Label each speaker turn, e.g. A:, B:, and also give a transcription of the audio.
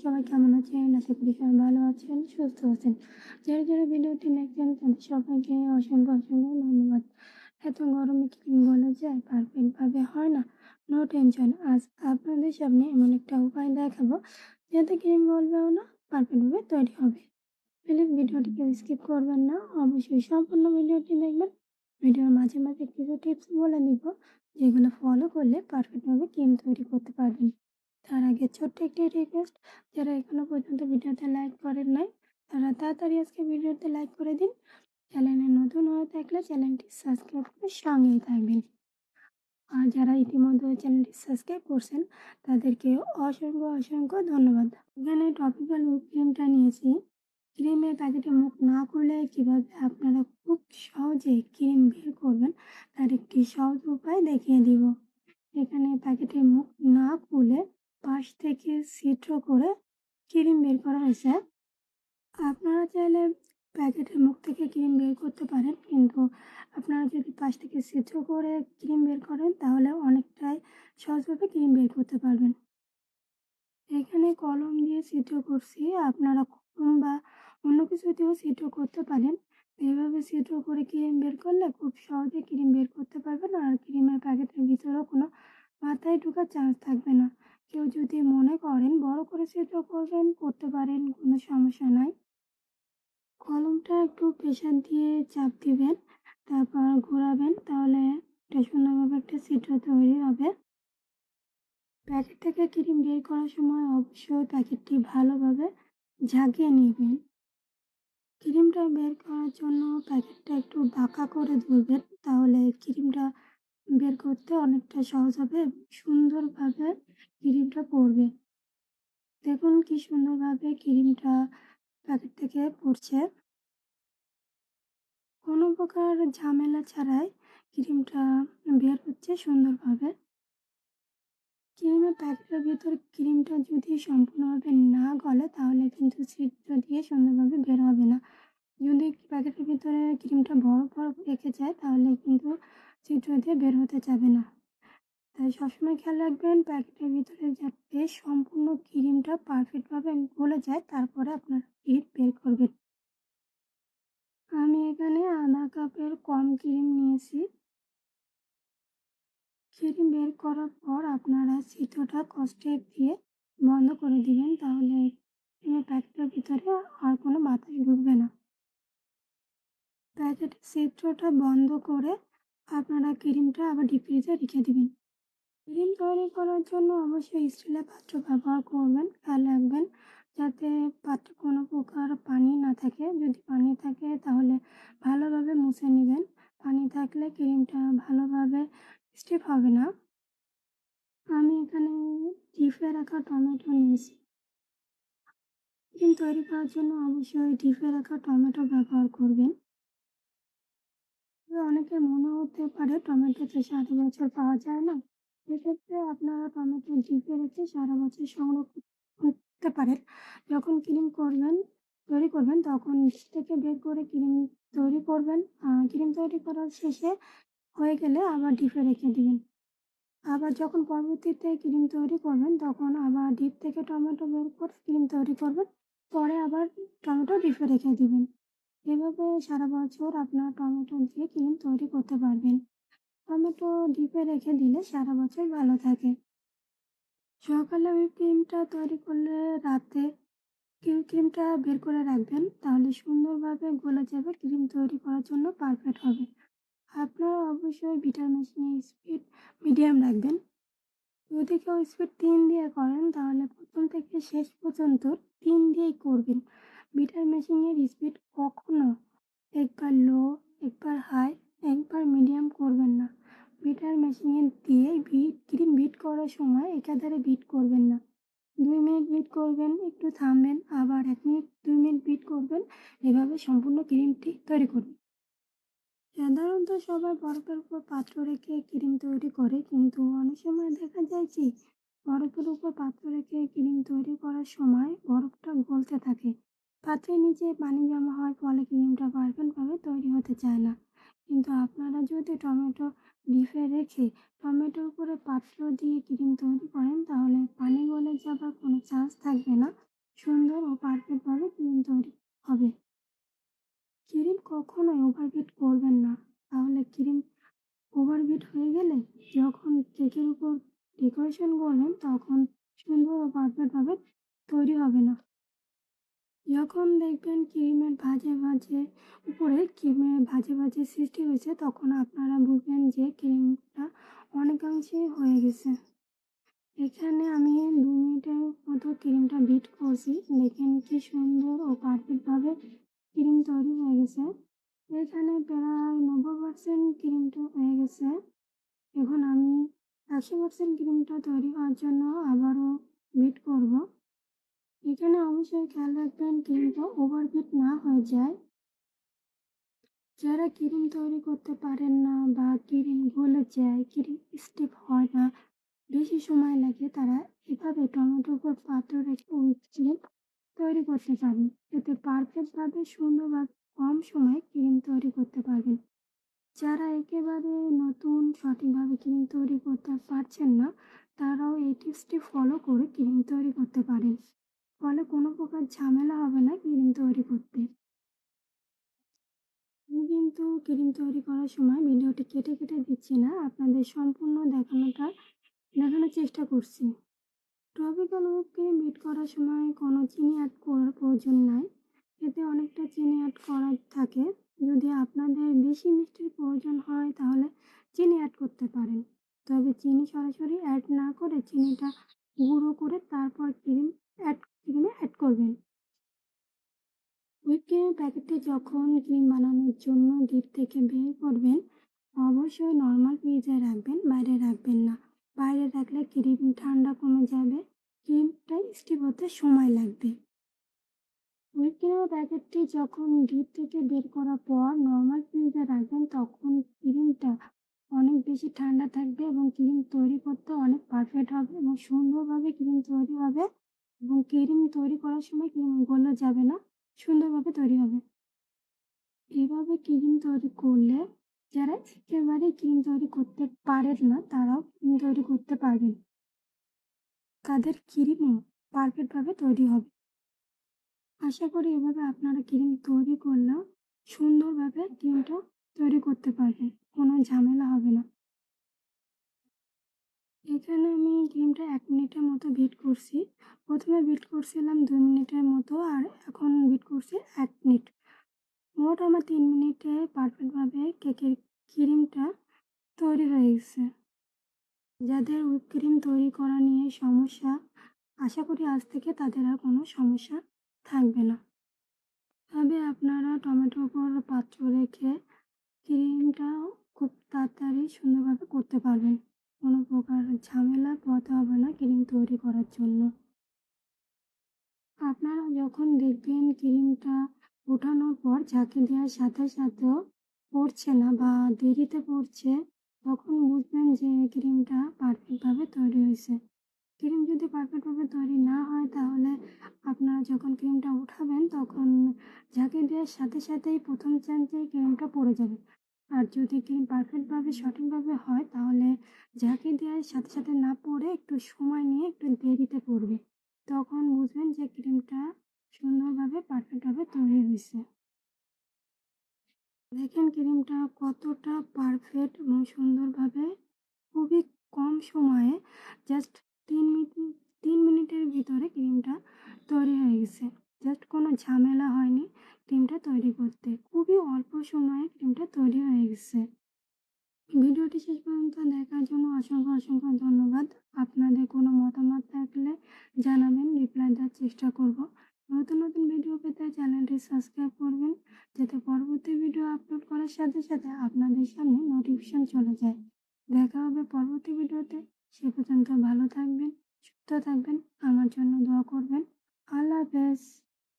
A: সবাই কেমন আছেন? আশা করি সবাই ভালো আছেন, সুস্থ আছেন। যারা ভিডিওটি দেখছেন তাদের সবাইকে অসংখ্য ধন্যবাদ। এত গরমে ক্রিম গলে যায়? পারফেক্ট ভাবে হয় না? No tension. আজ আপনাদের সামনে এমন একটা উপায় দেখাবো যাতে ক্রিম গলবেও না, পারফেক্ট ভাবে তৈরি হবে। প্লিজ ভিডিওটি কেউ স্কিপ করবেন না। অবশ্যই সম্পূর্ণ ভিডিওটি দেখবেন। ভিডিওর মাঝে কিছু টিপস বলে দিব যেগুলো ফলো করলে পারফেক্ট ভাবে ক্রিম তৈরি করতে পারবেন। তার আগে ছোট্ট একটি রিকোয়েস্ট, যারা এখনো পর্যন্ত ভিডিওতে লাইক করেন নাই তারা তাড়াতাড়ি আজকে ভিডিওতে লাইক করে দিন। চ্যানেলে নতুন হয়ে থাকলে চ্যানেলটি সাবস্ক্রাইব করে সঙ্গেই থাকবেন। আর যারা ইতিমধ্যে চ্যানেলটি সাবস্ক্রাইব করছেন তাদেরকে অসংখ্য ধন্যবাদ। এখানে টপিক্যাল হুইপ ক্রিমটা নিয়েছি। ক্রিমের প্যাকেটে মুখ না খুলে কিভাবে আপনারা খুব সহজে ক্রিম বের করবেন তার একটি সহজ উপায় দেখিয়ে দিব। এখানে প্যাকেটের মুখ না খুলে পাশ থেকে ছিদ্র করে ক্রিম বের করা হয়েছে। আপনারা চাইলে প্যাকেটের মুখ থেকে ক্রিম বের করতে পারেন, কিন্তু আপনারা যদি পাশ থেকে ছিদ্র করে ক্রিম বের করেন তাহলে অনেকটাই সহজভাবে ক্রিম বের করতে পারবেন। এখানে কলম দিয়ে ছিদ্র করছি, আপনারা কলম বা অন্য কিছু দিয়েও ছিদ্র করতে পারেন। এভাবে ছিদ্র করে ক্রিম বের করলে খুব সহজে ক্রিম বের করতে পারবেন, আর ক্রিমের প্যাকেটের ভিতরেও কোনো মাথায় ঢোকার চান্স থাকবে না। কেউ যদি মনে করেন বড় করে ছিদ্র করবেন, করতে পারেন, কোনো সমস্যা নাই। কলমটা একটু প্রেসার দিয়ে চাপ দিবেন, তারপর ঘোরাবেন, তাহলে এটা সুন্দরভাবে একটা ছিদ্র তৈরি হবে। প্যাকেট থেকে ক্রিম বের করার সময় অবশ্যই প্যাকেটটি ভালোভাবে ঝাঁকিয়ে নেবেন। ক্রিমটা বের করার জন্য প্যাকেটটা একটু বাঁকা করে ধরবেন, তাহলে ক্রিমটা বের করতে অনেকটা সহজ হবে, সুন্দরভাবে ক্রিমটা পড়বে। দেখুন কি সুন্দরভাবে ক্রিমটা প্যাকেট থেকে পড়ছে। কোনো প্রকার ঝামেলা ছাড়াই ক্রিমটা বের হচ্ছে সুন্দরভাবে। ক্রিমের প্যাকেটের ভিতর ক্রিমটা যদি সম্পূর্ণভাবে না গলে তাহলে কিন্তু ছিদ্র দিয়ে সুন্দরভাবে বের হবে না। যদি প্যাকেটের ভিতরে ক্রিমটা বরফ রেখে যায় তাহলে কিন্তু ছিদ্র দিয়ে বের হতে যাবে না। তাই সবসময় খেয়াল রাখবেন প্যাকেটের ভিতরে যাতে সম্পূর্ণ ক্রিমটা পারফেক্টভাবে গলে যায়, তারপরে আপনার ক্রিম বের করবেন। আমি এখানে আধা কাপের কম ক্রিম নিয়েছি। ক্রিম বের করার পর আপনারা ছিদ্রটা কষ্টেপ দিয়ে বন্ধ করে দিবেন, তাহলে ক্রিমের প্যাকেটের ভিতরে আর কোনো বাতাস ঢুকবে না। প্যাকেটের ছিদ্রটা বন্ধ করে আপনারা ক্রিমটা আবার ডিপ ফ্রিজে রেখে দিবেন। ক্রিম তৈরি করার জন্য অবশ্যই স্টিলের পাত্র ব্যবহার করবেন। খেয়াল রাখবেন যাতে পাত্রে কোনো প্রকার পানি না থাকে। যদি পানি থাকে তাহলে ভালোভাবে মুছে নেবেন। পানি থাকলে ক্রিমটা ভালোভাবে স্টিফ হবে না। আমি এখানে ডিপে রাখা টমেটো নিয়েছি। ক্রিম তৈরি করার জন্য অবশ্যই ডিপে রাখা টমেটো ব্যবহার করবেন। তবে অনেকের মনে হতে পারে টমেটোতে সারা বছর পাওয়া যায় না। সেক্ষেত্রে আপনারা টমেটো ডিপে রেখে সারা বছর সংরক্ষণ করতে পারেন। যখন তৈরি করবেন তখন ডিপ থেকে বের করে ক্রিম তৈরি করবেন। ক্রিম তৈরি করার শেষে হয়ে গেলে আবার ডিপে রেখে দিবেন। আবার যখন পরবর্তীতে ক্রিম তৈরি করবেন তখন আবার ডিপ থেকে টমেটো বের করে ক্রিম তৈরি করবেন। পরে আবার টমেটো ডিপে রেখে দিবেন। এভাবে সারা বছর আপনার টমেটো দিয়ে ক্রিম তৈরি করতে পারবেন। টমেটো ডিপে রেখে দিলে সারা বছর ভালো থাকে। সকালে ওই ক্রিমটা তৈরি করলে রাতে ক্রিমটা বের করে রাখবেন, তাহলে সুন্দরভাবে গলে যাবে। ক্রিম তৈরি করার জন্য পারফেক্ট হবে। আপনারা অবশ্যই বিটার মেশিনের স্পিড মিডিয়াম রাখবেন। যদি কেউ স্পিড 3 দিয়ে করেন তাহলে প্রথম থেকে শেষ পর্যন্ত 3 দিয়েই করবেন। বিটার মেশিনের স্পিড কখনো একবার লো, একবার হাই, একবার মিডিয়াম করবেন না। বিটার মেশিন দিয়ে ক্রিম বিট করার সময় একাধারে বিট করবেন না। 2 মিনিট বিট করবেন, একটু থামবেন, আবার 1 মিনিট 2 মিনিট বিট করবেন। এভাবে সম্পূর্ণ ক্রিমটি তৈরি করবেন। সাধারণত সবাই বরফের উপর পাত্র রেখে ক্রিম তৈরি করে, কিন্তু অনেক সময় দেখা যায় কি বরফের উপর পাত্র রেখে ক্রিম তৈরি করার সময় বরফটা গলতে থাকে। পাত্রের নিচে পানি জমা হয়, ফলে ক্রিমটা পারফেক্টভাবে তৈরি হতে চায় না। কিন্তু আপনারা যদি টমেটো ডিপে রেখে টমেটোর উপরে পাত্র দিয়ে ক্রিম তৈরি করেন তাহলে পানি গলে যাবার কোনো চান্স থাকবে না। সুন্দর ও পারফেক্টভাবে ক্রিম তৈরি হবে। ক্রিম কখনোই ওভারবিট করবেন না। তাহলে ক্রিম ওভারবিট হয়ে গেলে যখন কেকের উপর ডেকোরেশন করবেন তখন সুন্দর ও পারফেক্টভাবে তৈরি হবে না। যখন দেখবেন ক্রিমের ভাঁজে ভাঁজে সৃষ্টি হয়েছে তখন আপনারা বুঝবেন যে ক্রিমটা অনেকাংশেই হয়ে গেছে। এখানে আমি ২ মিনিটের মতো ক্রিমটা বিট করছি। দেখেন কি সুন্দর ও পারফেক্টভাবে ক্রিম তৈরি হয়ে গেছে। এখানে প্রায় ৯০% ক্রিমটা হয়ে গেছে। এখন আমি ১০০% ক্রিমটা তৈরি হওয়ার জন্য আবারও বিট করব। এখানে অবশ্যই খেয়াল রাখবেন ক্রিমটা ওভারবিট না হয়ে যায়। যারা ক্রিম তৈরি করতে পারেন না বা ক্রিম গলে যায়, ক্রিম স্টিফ হয় না, বেশি সময় লাগে, তারা এভাবে টমেটোর উপর পাত্র রেখে ক্রিম তৈরি করতে পারেন। এতে পারফেক্টভাবে সুন্দরভাবে কম সময়ে ক্রিম তৈরি করতে পারবেন। যারা একেবারে নতুন সঠিকভাবে ক্রিম তৈরি করতে পারছেন না, তারাও এই টিপসটি ফলো করে ক্রিম তৈরি করতে পারেন। ফলে কোনো প্রকার ঝামেলা হবে না ক্রিম তৈরি করতে। আমি কিন্তু ক্রিম তৈরি করার সময় ভিডিওটি কেটে কেটে দিচ্ছি না, আপনাদের সম্পূর্ণ দেখানোর চেষ্টা করছি। ট্রপিক্যাল হুইপ ক্রিম বিট করার সময় কোনো চিনি অ্যাড করার প্রয়োজন নাই। এতে অনেকটা চিনি অ্যাড করা থাকে। যদি আপনাদের বেশি মিষ্টির প্রয়োজন হয় তাহলে চিনি অ্যাড করতে পারেন। তবে চিনি সরাসরি অ্যাড না করে চিনিটা গুঁড়ো করে তারপর ক্রিমে অ্যাড করবেন। হুইপ ক্রিমের প্যাকেটটি যখন ক্রিম বানানোর জন্য ডিপ থেকে বের করবেন অবশ্যই নর্মাল ফ্রিজে রাখবেন, বাইরে রাখবেন না। বাইরে রাখলে ক্রিম ঠান্ডা কমে যাবে, ক্রিমটা স্টিফ হতে সময় লাগবে। হুইপ ক্রিমের প্যাকেটটি যখন ডিপ থেকে বের করার পর নর্মাল ফ্রিজে রাখবেন তখন ক্রিমটা অনেক বেশি ঠান্ডা থাকবে এবং ক্রিম তৈরি করতে অনেক পারফেক্ট হবে এবং সুন্দরভাবে ক্রিম তৈরি হবে এবং ক্রিম তৈরি করার সময় ক্রিম গলে যাবে না, সুন্দরভাবে তৈরি হবে। এভাবে ক্রিম তৈরি করলে যারা একেবারে ক্রিম তৈরি করতে পারেন না তারাও ক্রিম তৈরি করতে পারবেন। তাদের ক্রিমও পারফেক্টভাবে তৈরি হবে। আশা করি এভাবে আপনারা ক্রিম তৈরি করলেও সুন্দরভাবে ক্রিমটা তৈরি করতে পারবেন। কোনো ঝামেলা হবে না। এখানে আমি ক্রিমটা ১ মিনিটের মতো বিট করছি। প্রথমে বিট করছিলাম ২ মিনিটের মতো আর এখন বিট করছি ১ মিনিট। মোট আমার ৩ মিনিটে পারফেক্টভাবে কেকের ক্রিমটা তৈরি হয়ে গেছে। যাদের হুইপ ক্রিম তৈরি করা নিয়ে সমস্যা, আশা করি আজ থেকে তাদের আর কোনো সমস্যা থাকবে না। তবে আপনারা টমেটোর উপর পাত্র রেখে ক্রিমটা খুব তাড়াতাড়ি সুন্দরভাবে করতে পারবেন। কোনো প্রকার ঝামেলা পোহাতে হবে না ক্রিম তৈরি করার জন্য। আপনারা যখন দেখবেন ক্রিমটা ওঠানোর পর ঝাঁকি দেওয়ার সাথে সাথেও পড়ছে না বা দেরিতে পড়ছে, তখন বুঝবেন যে ক্রিমটা পারফেক্টভাবে তৈরি হয়েছে। ক্রিম যদি পারফেক্টভাবে তৈরি না হয় তাহলে আপনারা যখন ক্রিমটা উঠাবেন তখন ঝাঁকি দেওয়ার সাথে সাথেই প্রথম চান্সেই ক্রিমটা পড়ে যাবে। আর যদি ক্রিম পারফেক্টভাবে সঠিকভাবে হয় তাহলে ঝাঁকি দেওয়ার সাথে সাথে না পড়ে একটু সময় নিয়ে একটু দেরিতে পড়বে। তখন বুঝবেন যে ক্রিমটা সুন্দরভাবে পারফেক্টভাবে তৈরি হয়েছে। দেখেন ক্রিমটা কতটা পারফেক্ট এবং সুন্দরভাবে খুবই কম সময়ে জাস্ট ৩ মিনিটের ভিতরে ক্রিমটা তৈরি হয়ে গেছে। জাস্ট কোনো ঝামেলা হয়নি ক্রিমটা তৈরি করতে। খুবই অল্প সময়ে ক্রিমটা তৈরি হয়ে গেছে। ভিডিওটি শেষ পর্যন্ত দেখার জন্য অসংখ্য ধন্যবাদ। আপনাদের কোনো মতামত থাকলে জানাবেন, রিপ্লাই দেওয়ার চেষ্টা করব। নতুন ভিডিও পেতে চ্যানেলটি সাবস্ক্রাইব করবেন যাতে পরবর্তী ভিডিও আপলোড করার সাথে সাথে আপনাদের সামনে নোটিফিকেশন চলে যায়। দেখা হবে পরবর্তী ভিডিওতে। সে পর্যন্ত ভালো থাকবেন, সুস্থ থাকবেন, আমার জন্য দোয়া করবেন। আল্লাহ হাফেজ।